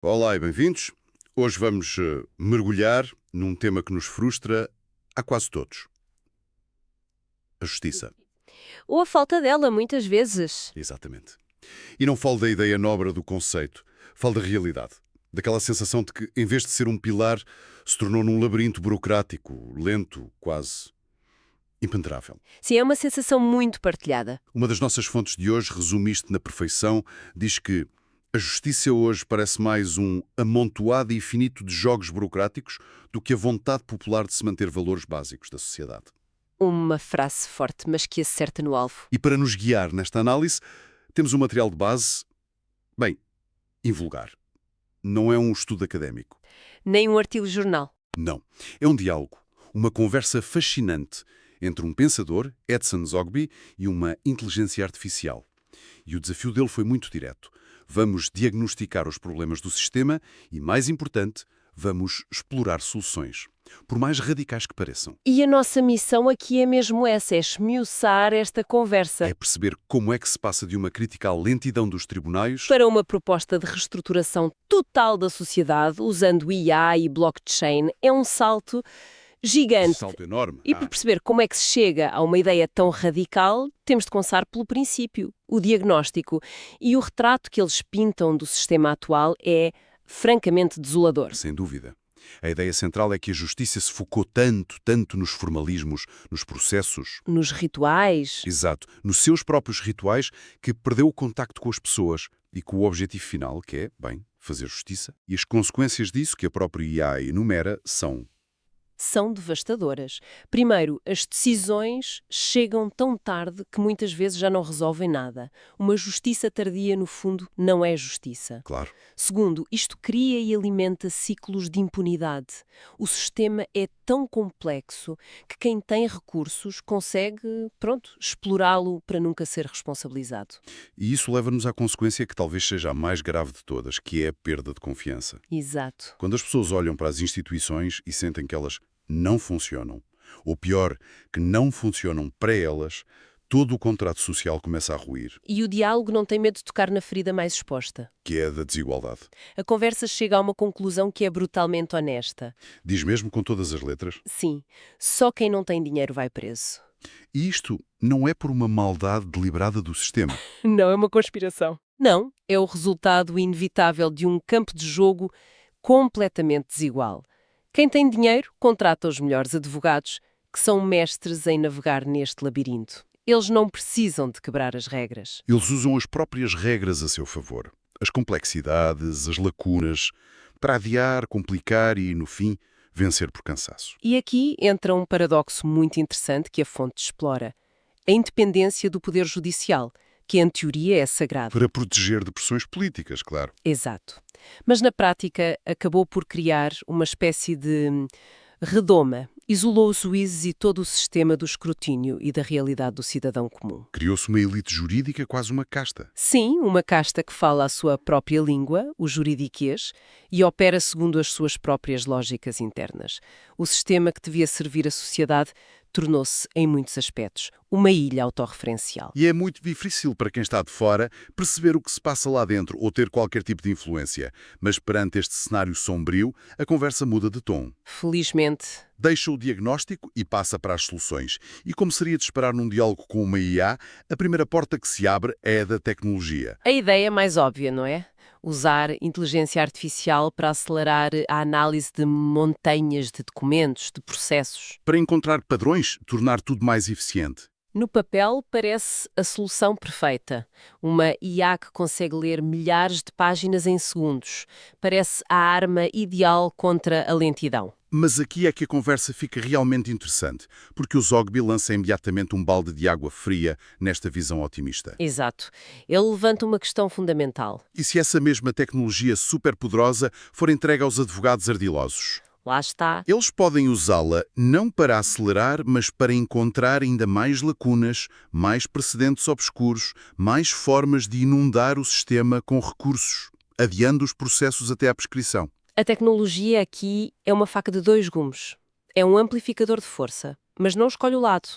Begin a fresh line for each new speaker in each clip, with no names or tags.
Olá e bem-vindos. Hoje vamos mergulhar num tema que nos frustra a quase todos. A justiça.
Ou a falta dela, muitas vezes.
Exatamente. E não falo da ideia nobre do conceito, falo da realidade. Daquela sensação de que, em vez de ser um pilar, se tornou num labirinto burocrático, lento, quase impenetrável.
Sim, é uma sensação muito partilhada.
Uma das nossas fontes de hoje resume isto na perfeição, diz que a justiça hoje parece mais um amontoado infinito de jogos burocráticos do que a vontade popular de se manter valores básicos da sociedade.
Uma frase forte, mas que acerta no alvo.
E para nos guiar nesta análise, temos um material de base, bem, invulgar. Não é um estudo académico.
Nem um artigo de jornal.
Não. É um diálogo, uma conversa fascinante entre um pensador, Edson Zogby, e uma inteligência artificial. E o desafio dele foi muito direto. Vamos diagnosticar os problemas do sistema e, mais importante, vamos explorar soluções, por mais radicais que pareçam.
E a nossa missão aqui é mesmo essa, é esmiuçar esta conversa
É perceber como é que se passa de uma crítica à lentidão dos tribunais
para uma proposta de reestruturação total da sociedade, usando IA e blockchain. É um salto gigante.
salto enorme.
E para perceber como é que se chega a uma ideia tão radical, temos de começar pelo princípio, o diagnóstico. E o retrato que eles pintam do sistema atual é francamente desolador.
Sem dúvida. A ideia central é que a justiça se focou tanto nos formalismos, nos processos,
Nos rituais,
exato, nos seus próprios rituais, que perdeu o contacto com as pessoas e com o objetivo final, que é, bem, fazer justiça. E as consequências disso, que a própria IA enumera,
são devastadoras. Primeiro, as decisões chegam tão tarde que muitas vezes já não resolvem nada. Uma justiça tardia, no fundo, não é justiça.
claro,
Segundo, isto cria e alimenta ciclos de impunidade. O sistema é tão complexo que quem tem recursos consegue, explorá-lo para nunca ser responsabilizado.
e isso leva-nos à consequência que talvez seja a mais grave de todas, que é a perda de confiança.
Exato.
Quando as pessoas olham para as instituições e sentem que elas não funcionam, ou pior, que não funcionam para elas, todo o contrato social começa a ruir,
E o diálogo não tem medo de tocar na ferida mais exposta.
que é a da desigualdade.
A conversa chega a uma conclusão que é brutalmente honesta.
Diz mesmo com todas as letras.
Sim, só quem não tem dinheiro vai preso.
E isto não é por uma maldade deliberada do sistema.
Não é uma conspiração. Não, é o resultado inevitável de um campo de jogo completamente desigual. Quem tem dinheiro contrata os melhores advogados, que são mestres em navegar neste labirinto. Eles não precisam de quebrar as regras.
Eles usam as próprias regras a seu favor. As complexidades, as lacunas, para adiar, complicar e, no fim, vencer por cansaço.
E aqui entra um paradoxo muito interessante que a fonte explora. A independência do poder judicial, que em teoria é sagrado.
Para proteger de pressões políticas, claro.
Exato. Mas na prática acabou por criar uma espécie de redoma. Isolou os juízes e todo o sistema do escrutínio e da realidade do cidadão comum.
Criou-se uma elite jurídica, quase uma casta.
Sim, uma casta que fala a sua própria língua, o juridiquês, e opera segundo as suas próprias lógicas internas. O sistema que devia servir a sociedade tornou-se, em muitos aspectos, uma ilha autorreferencial.
E é muito difícil para quem está de fora perceber o que se passa lá dentro ou ter qualquer tipo de influência. Mas perante este cenário sombrio, a conversa muda de tom.
Felizmente,
Deixa o diagnóstico e passa para as soluções. E como seria de esperar num diálogo com uma IA, a primeira porta que se abre é a da tecnologia.
a ideia é mais óbvia, não é? Usar inteligência artificial para acelerar a análise de montanhas de documentos, de processos.
Para encontrar padrões, tornar tudo mais eficiente.
No papel, parece a solução perfeita. Uma IA que consegue ler milhares de páginas em segundos. Parece a arma ideal contra a lentidão.
Mas aqui é que a conversa fica realmente interessante, porque o Zogby lança imediatamente um balde de água fria nesta visão otimista.
Exato. Ele levanta uma questão fundamental.
E se essa mesma tecnologia superpoderosa for entregue aos advogados ardilosos?
Lá está.
Eles podem usá-la não para acelerar, mas para encontrar ainda mais lacunas, mais precedentes obscuros, mais formas de inundar o sistema com recursos, adiando os processos até à prescrição.
A tecnologia aqui é uma faca de dois gumes. É um amplificador de força, mas não escolhe o lado.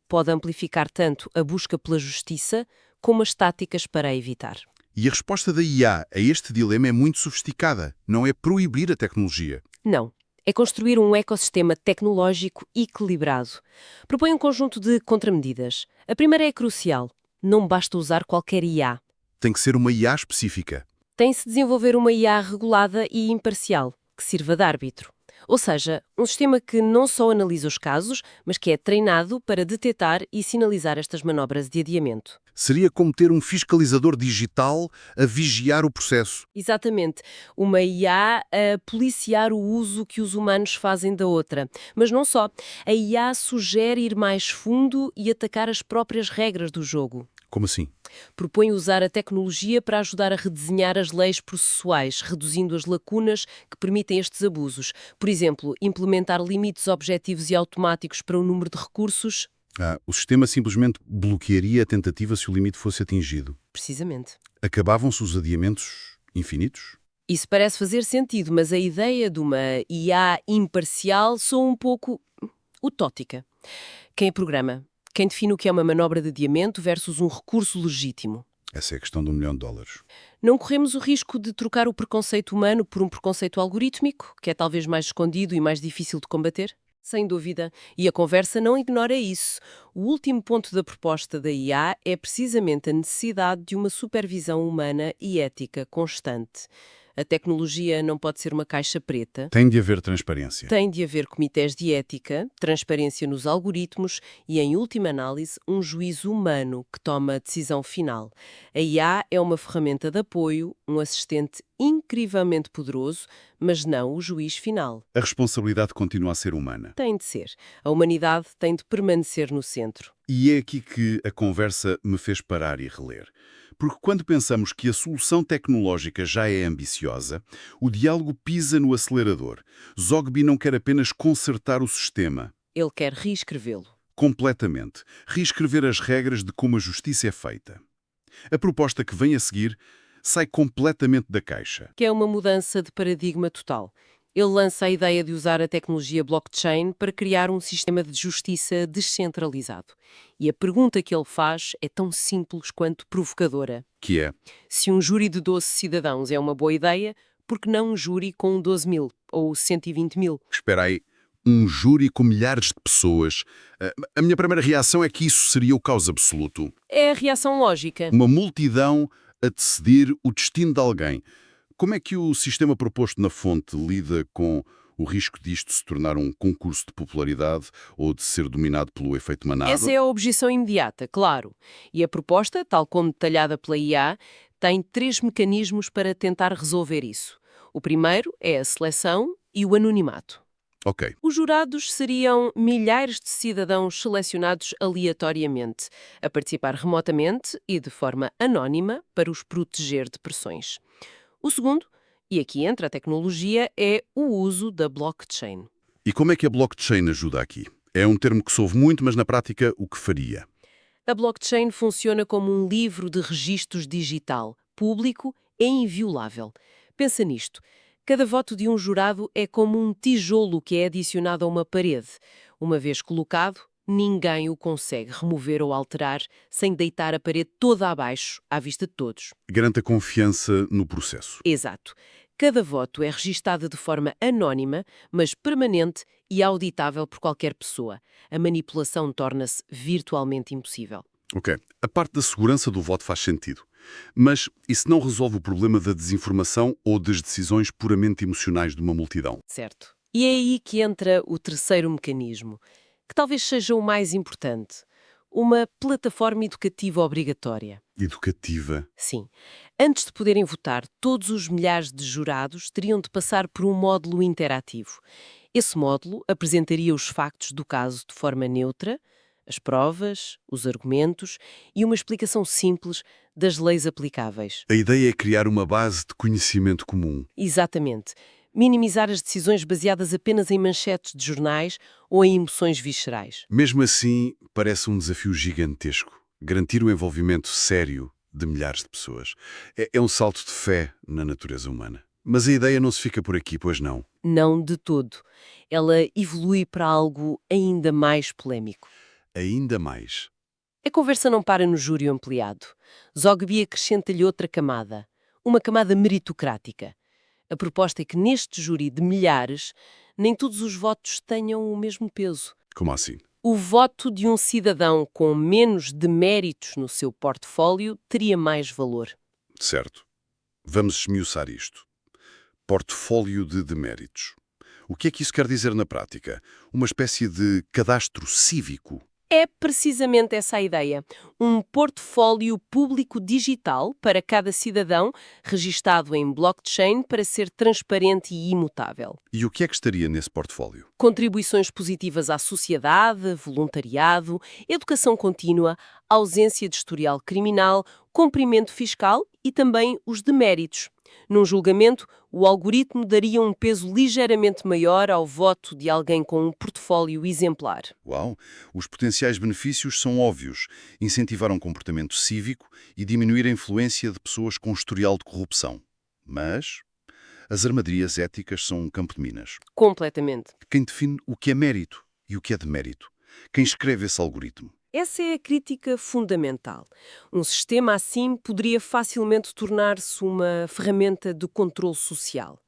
Pode amplificar tanto a busca pela justiça como as táticas para a evitar.
E a resposta da IA a este dilema é muito sofisticada. Não é proibir a tecnologia.
Não. É construir um ecossistema tecnológico equilibrado. Propõe um conjunto de contramedidas. A primeira é crucial. Não basta usar qualquer IA.
Tem que ser uma IA específica.
Tem-se de desenvolver uma IA regulada e imparcial, que sirva de árbitro. Ou seja, um sistema que não só analisa os casos, mas que é treinado para detectar e sinalizar estas manobras de adiamento.
Seria como ter um fiscalizador digital a vigiar o processo.
Exatamente. Uma IA a policiar o uso que os humanos fazem da outra. Mas não só. A IA sugere ir mais fundo e atacar as próprias regras do jogo.
Como assim?
Propõe usar a tecnologia para ajudar a redesenhar as leis processuais, reduzindo as lacunas que permitem estes abusos. Por exemplo, implementar limites objetivos e automáticos para o número de recursos.
O sistema simplesmente bloquearia a tentativa se o limite fosse atingido.
Precisamente.
Acabavam-se os adiamentos infinitos?
Isso parece fazer sentido, mas a ideia de uma IA imparcial soa um pouco utópica. Quem programa? Quem define o que é uma manobra de adiamento versus um recurso legítimo?
Essa é a questão de $1 milhão.
Não corremos o risco de trocar o preconceito humano por um preconceito algorítmico, que é talvez mais escondido e mais difícil de combater? Sem dúvida. E a conversa não ignora isso. O último ponto da proposta da IA é precisamente a necessidade de uma supervisão humana e ética constante. A tecnologia não pode ser uma caixa preta.
Tem de haver transparência.
Tem de haver comitês de ética, transparência nos algoritmos e, em última análise, um juízo humano que toma a decisão final. A IA é uma ferramenta de apoio, um assistente incrivelmente poderoso, mas não o juiz final.
A responsabilidade continua a ser humana.
Tem de ser. A humanidade tem de permanecer no centro.
E é aqui que a conversa me fez parar e reler. Porque quando pensamos que a solução tecnológica já é ambiciosa, o diálogo pisa no acelerador. Zogby não quer apenas consertar o sistema.
Ele quer reescrevê-lo.
Completamente. Reescrever as regras de como a justiça é feita. A proposta que vem a seguir sai completamente da caixa.
Que é uma mudança de paradigma total. Ele lança a ideia de usar a tecnologia blockchain para criar um sistema de justiça descentralizado. E a pergunta que ele faz é tão simples quanto provocadora.
Que é,
Se um júri de 12 cidadãos é uma boa ideia, por que não um júri com 12 mil ou 120 mil?
espera aí, um júri com milhares de pessoas. A minha primeira reação é que isso seria o caos absoluto.
É a reação lógica.
Uma multidão a decidir o destino de alguém. Como é que o sistema proposto na fonte lida com o risco disto se tornar um concurso de popularidade ou de ser dominado pelo efeito manada?
Essa é a objeção imediata, claro. E a proposta, tal como detalhada pela IA, tem 3 mecanismos para tentar resolver isso. O primeiro é a seleção e o anonimato.
Ok.
Os jurados seriam milhares de cidadãos selecionados aleatoriamente, a participar remotamente e de forma anónima para os proteger de pressões. O segundo, e aqui entra a tecnologia, é o uso da blockchain.
E como é que a blockchain ajuda aqui? É um termo que se ouve muito, mas na prática o que faria?
A blockchain funciona como um livro de registros digital, público e inviolável. Pensa nisto. Cada voto de um jurado é como um tijolo que é adicionado a uma parede. Uma vez colocado, ninguém o consegue remover ou alterar sem deitar a parede toda abaixo, à vista de todos.
Garante a confiança no processo.
Exato. Cada voto é registado de forma anónima, mas permanente e auditável por qualquer pessoa. A manipulação torna-se virtualmente impossível.
Ok. A parte da segurança do voto faz sentido. Mas isso não resolve o problema da desinformação ou das decisões puramente emocionais de uma multidão.
Certo. E é aí que entra o terceiro mecanismo, que talvez seja o mais importante. Uma plataforma educativa obrigatória.
Educativa.
Sim. Antes de poderem votar, todos os milhares de jurados teriam de passar por um módulo interativo. Esse módulo apresentaria os factos do caso de forma neutra, as provas, os argumentos e uma explicação simples das leis aplicáveis.
A ideia é criar uma base de conhecimento comum.
Exatamente. Minimizar as decisões baseadas apenas em manchetes de jornais ou em emoções viscerais.
Mesmo assim, parece um desafio gigantesco. Garantir o envolvimento sério de milhares de pessoas. É um salto de fé na natureza humana. Mas a ideia não se fica por aqui, pois não?
Não de todo. Ela evolui para algo ainda mais polémico.
Ainda mais.
A conversa não para no júri ampliado. Zogby acrescenta-lhe outra camada, uma camada meritocrática. A proposta é que neste júri de milhares, nem todos os votos tenham o mesmo peso.
Como assim?
O voto de um cidadão com menos deméritos no seu portfólio teria mais valor.
Certo. Vamos esmiuçar isto. Portfólio de deméritos. O que é que isso quer dizer na prática? Uma espécie de cadastro cívico?
É precisamente essa a ideia. Um portfólio público digital para cada cidadão, registado em blockchain para ser transparente e imutável.
E o que é que estaria nesse portfólio?
Contribuições positivas à sociedade, voluntariado, educação contínua, ausência de historial criminal, cumprimento fiscal e também os deméritos. Num julgamento, o algoritmo daria um peso ligeiramente maior ao voto de alguém com um portfólio exemplar.
Uau! Os potenciais benefícios são óbvios. Incentivar um comportamento cívico e diminuir a influência de pessoas com historial de corrupção. Mas as armadilhas éticas são um campo de minas.
Completamente.
Quem define o que é mérito e o que é demérito? Quem escreve esse algoritmo?
Essa é a crítica fundamental. Um sistema assim poderia facilmente tornar-se uma ferramenta de controle social.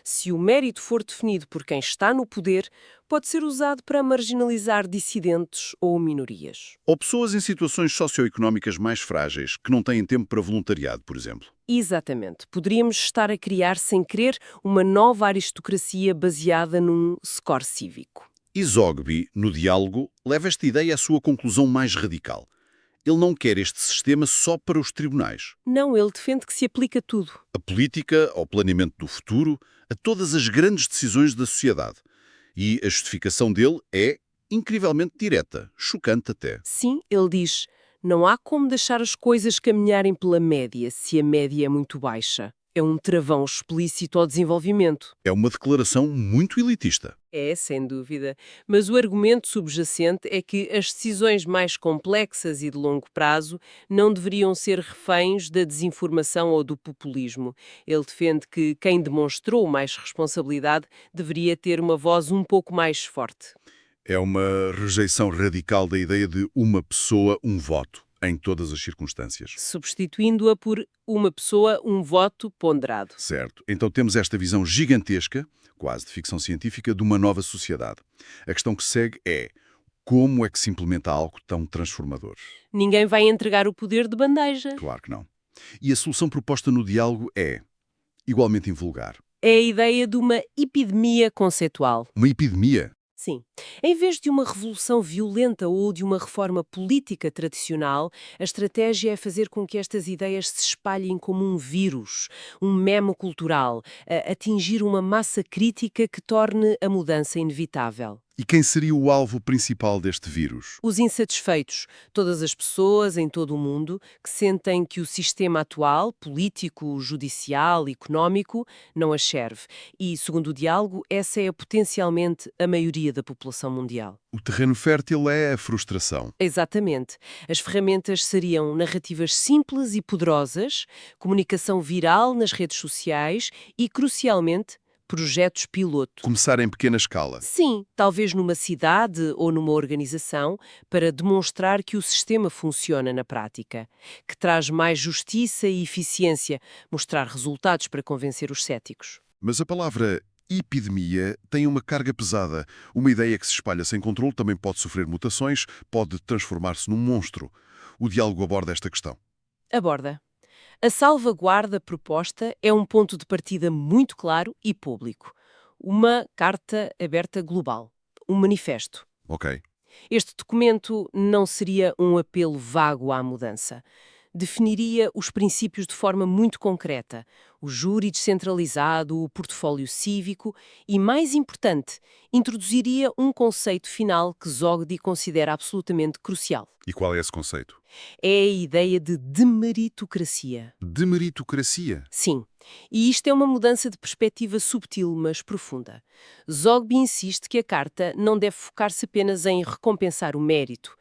Se o mérito for definido por quem está no poder, pode ser usado para marginalizar dissidentes ou minorias.
Ou pessoas em situações socioeconómicas mais frágeis, que não têm tempo para voluntariado, por exemplo.
Exatamente. Poderíamos estar a criar, sem querer, uma nova aristocracia baseada num score cívico.
E Zogby, no diálogo, leva esta ideia à sua conclusão mais radical. Ele não quer este sistema só para os tribunais.
Não, ele defende que se aplica a tudo.
A política, ao planeamento do futuro, a todas as grandes decisões da sociedade. E a justificação dele é incrivelmente direta, chocante até.
Sim, ele diz, não há como deixar as coisas caminharem pela média se a média é muito baixa. É um travão explícito ao desenvolvimento.
É uma declaração muito elitista.
É, sem dúvida. Mas o argumento subjacente é que as decisões mais complexas e de longo prazo não deveriam ser reféns da desinformação ou do populismo. Ele defende que quem demonstrou mais responsabilidade deveria ter uma voz um pouco mais forte.
É uma rejeição radical da ideia de uma pessoa, um voto, em todas as circunstâncias.
Substituindo-a por uma pessoa, um voto ponderado.
Certo. Então temos esta visão gigantesca, quase de ficção científica, de uma nova sociedade. A questão que segue é: como é que se implementa algo tão transformador?
Ninguém vai entregar o poder de bandeja.
Claro que não. E a solução proposta no diálogo é igualmente invulgar.
É a ideia de uma epidemia conceitual.
Uma epidemia.
Sim. Em vez de uma revolução violenta ou de uma reforma política tradicional, a estratégia é fazer com que estas ideias se espalhem como um vírus, um meme cultural, a atingir uma massa crítica que torne a mudança inevitável.
E quem seria o alvo principal deste vírus?
Os insatisfeitos, todas as pessoas em todo o mundo que sentem que o sistema atual, político, judicial, económico, não as serve. E, segundo o diálogo, essa é potencialmente a maioria da população mundial.
O terreno fértil é a frustração.
Exatamente. As ferramentas seriam narrativas simples e poderosas, comunicação viral nas redes sociais e, crucialmente, projetos piloto.
Começar em pequena escala.
Sim, talvez numa cidade ou numa organização, para demonstrar que o sistema funciona na prática, que traz mais justiça e eficiência, mostrar resultados para convencer os céticos.
Mas a palavra epidemia tem uma carga pesada. Uma ideia que se espalha sem controle também pode sofrer mutações, pode transformar-se num monstro. O diálogo aborda esta questão.
Aborda. A salvaguarda proposta é um ponto de partida muito claro e público. Uma carta aberta global. Um manifesto.
Ok.
Este documento não seria um apelo vago à mudança. Definiria os princípios de forma muito concreta, o júri descentralizado, o portfólio cívico e, mais importante, introduziria um conceito final que Zogby considera absolutamente crucial.
E qual é esse conceito?
É a ideia de demeritocracia.
Demeritocracia.
Sim, e isto é uma mudança de perspectiva subtil, mas profunda. Zogby insiste que a carta não deve focar-se apenas em recompensar o mérito.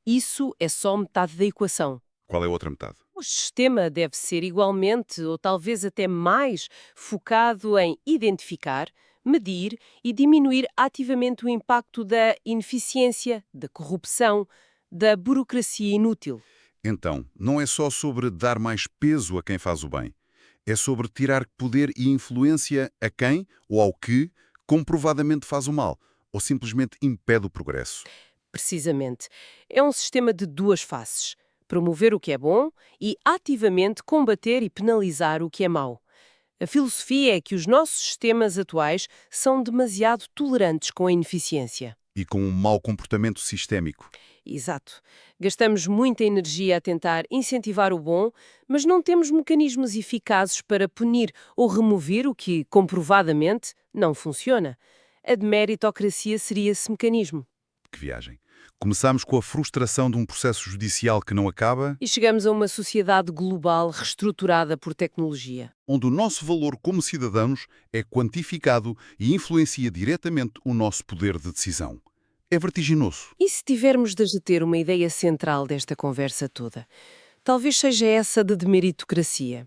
Isso é só metade da equação.
Qual é a outra metade?
O sistema deve ser igualmente, ou talvez até mais, focado em identificar, medir e diminuir ativamente o impacto da ineficiência, da corrupção, da burocracia inútil.
Então, não é só sobre dar mais peso a quem faz o bem. É sobre tirar poder e influência a quem ou ao que comprovadamente faz o mal, ou simplesmente impede o progresso.
Precisamente. É um sistema de duas faces: promover o que é bom e ativamente combater e penalizar o que é mau. A filosofia é que os nossos sistemas atuais são demasiado tolerantes com a ineficiência.
E com um mau comportamento sistémico.
Exato. Gastamos muita energia a tentar incentivar o bom, mas não temos mecanismos eficazes para punir ou remover o que, comprovadamente, não funciona. A meritocracia seria esse mecanismo.
Que viagem. Começamos com a frustração de um processo judicial que não acaba,
E chegamos a uma sociedade global reestruturada por tecnologia.
onde o nosso valor como cidadãos é quantificado e influencia diretamente o nosso poder de decisão. É vertiginoso.
E se tivermos de ter uma ideia central desta conversa toda? Talvez seja essa de meritocracia.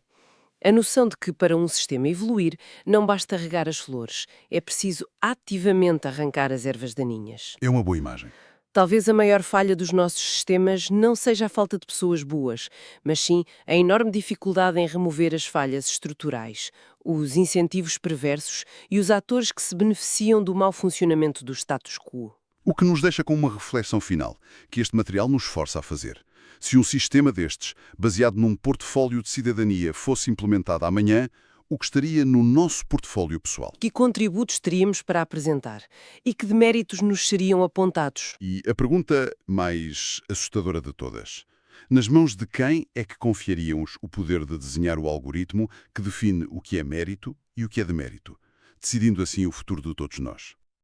A noção de que, para um sistema evoluir, não basta regar as flores, é preciso ativamente arrancar as ervas daninhas.
É uma boa imagem.
Talvez a maior falha dos nossos sistemas não seja a falta de pessoas boas, mas sim a enorme dificuldade em remover as falhas estruturais, os incentivos perversos e os atores que se beneficiam do mau funcionamento do status quo.
O que nos deixa com uma reflexão final, que este material nos força a fazer. Se um sistema destes, baseado num portfólio de cidadania, fosse implementado amanhã, o que estaria no nosso portfólio pessoal?
Que contributos teríamos para apresentar? E que deméritos nos seriam apontados?
E a pergunta mais assustadora de todas: nas mãos de quem é que confiaríamos o poder de desenhar o algoritmo que define o que é mérito e o que é demérito, decidindo assim o futuro de todos nós?